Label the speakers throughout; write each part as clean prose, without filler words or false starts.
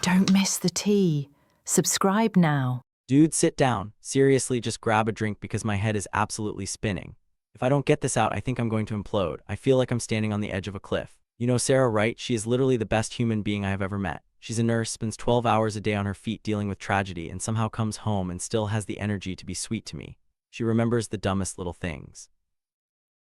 Speaker 1: Don't miss the tea. Subscribe now.
Speaker 2: Dude, sit down. Seriously, just grab a drink because my head is absolutely spinning. If I don't get this out, I think I'm going to implode. I feel like I'm standing on the edge of a cliff. You know Sarah, right? She is literally the best human being I have ever met. She's a nurse, spends 12 hours a day on her feet dealing with tragedy, and somehow comes home and still has the energy to be sweet to me. She remembers the dumbest little things.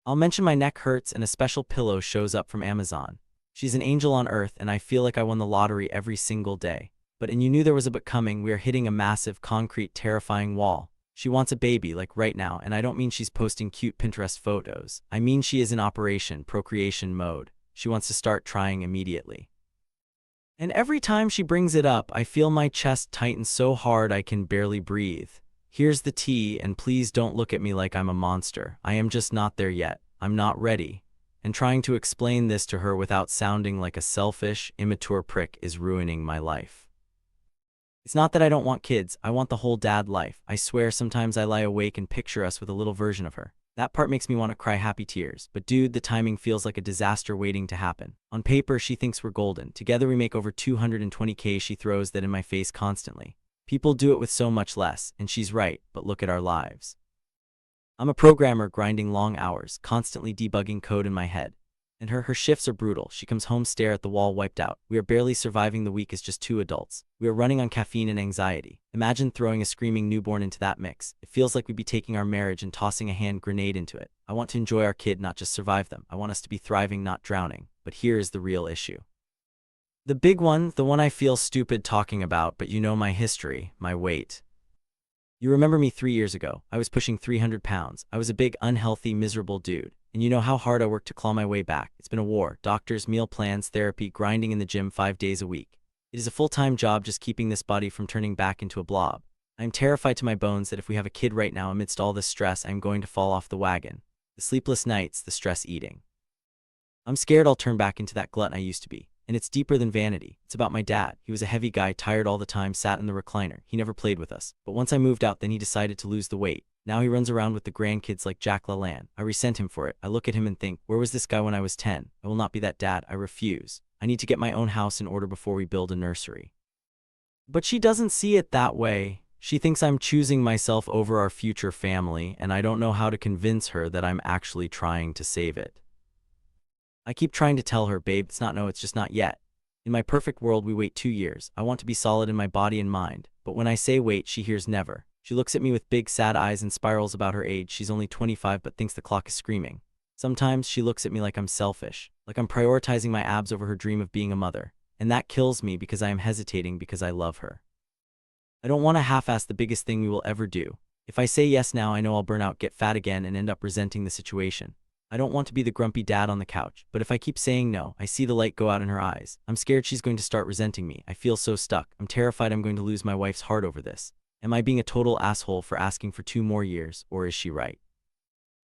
Speaker 2: I'll mention my neck hurts and a special pillow shows up from Amazon. She's an angel on earth, and I feel like I won the lottery every single day. And you knew there was a but coming. We are hitting a massive, concrete, terrifying wall. She wants a baby, like right now, and I don't mean she's posting cute Pinterest photos. I mean she is in operation, procreation mode. She wants to start trying immediately. And every time she brings it up, I feel my chest tighten so hard I can barely breathe. Here's the tea, and please don't look at me like I'm a monster. I am just not there yet. I'm not ready. And trying to explain this to her without sounding like a selfish, immature prick is ruining my life. It's not that I don't want kids, I want the whole dad life. I swear sometimes I lie awake and picture us with a little version of her. That part makes me want to cry happy tears. But dude, the timing feels like a disaster waiting to happen. On paper, she thinks we're golden. Together we make over 220K. She throws that in my face constantly. People do it with so much less, and she's right, but look at our lives. I'm a programmer grinding long hours, constantly debugging code in my head. And her shifts are brutal. She comes home, stare at the wall, wiped out. We are barely surviving the week as just two adults. We are running on caffeine and anxiety. Imagine throwing a screaming newborn into that mix. It feels like we'd be taking our marriage and tossing a hand grenade into it. I want to enjoy our kid, not just survive them. I want us to be thriving, not drowning. But here is the real issue. The big one, the one I feel stupid talking about, but you know my history, my weight. You remember me 3 years ago. I was pushing 300 pounds. I was a big, unhealthy, miserable dude. And you know how hard I worked to claw my way back. It's been a war. Doctors, meal plans, therapy, grinding in the gym 5 days a week. It is a full-time job just keeping this body from turning back into a blob. I am terrified to my bones that if we have a kid right now amidst all this stress, I am going to fall off the wagon. The sleepless nights, the stress eating. I'm scared I'll turn back into that glutton I used to be. And it's deeper than vanity. It's about my dad. He was a heavy guy, tired all the time, sat in the recliner. He never played with us. But once I moved out, then he decided to lose the weight. Now he runs around with the grandkids like Jack LaLanne. I resent him for it. I look at him and think, where was this guy when I was 10? I will not be that dad. I refuse. I need to get my own house in order before we build a nursery. But she doesn't see it that way. She thinks I'm choosing myself over our future family, and I don't know how to convince her that I'm actually trying to save it. I keep trying to tell her, babe, it's just not yet. In my perfect world, we wait 2 years. I want to be solid in my body and mind. But when I say wait, she hears never. She looks at me with big sad eyes and spirals about her age. She's only 25 but thinks the clock is screaming. Sometimes she looks at me like I'm selfish, like I'm prioritizing my abs over her dream of being a mother. And that kills me because I am hesitating because I love her. I don't want to half-ass the biggest thing we will ever do. If I say yes now, I know I'll burn out, get fat again, and end up resenting the situation. I don't want to be the grumpy dad on the couch, but if I keep saying no, I see the light go out in her eyes. I'm scared she's going to start resenting me. I feel so stuck. I'm terrified I'm going to lose my wife's heart over this. Am I being a total asshole for asking for 2 more years, or is she right?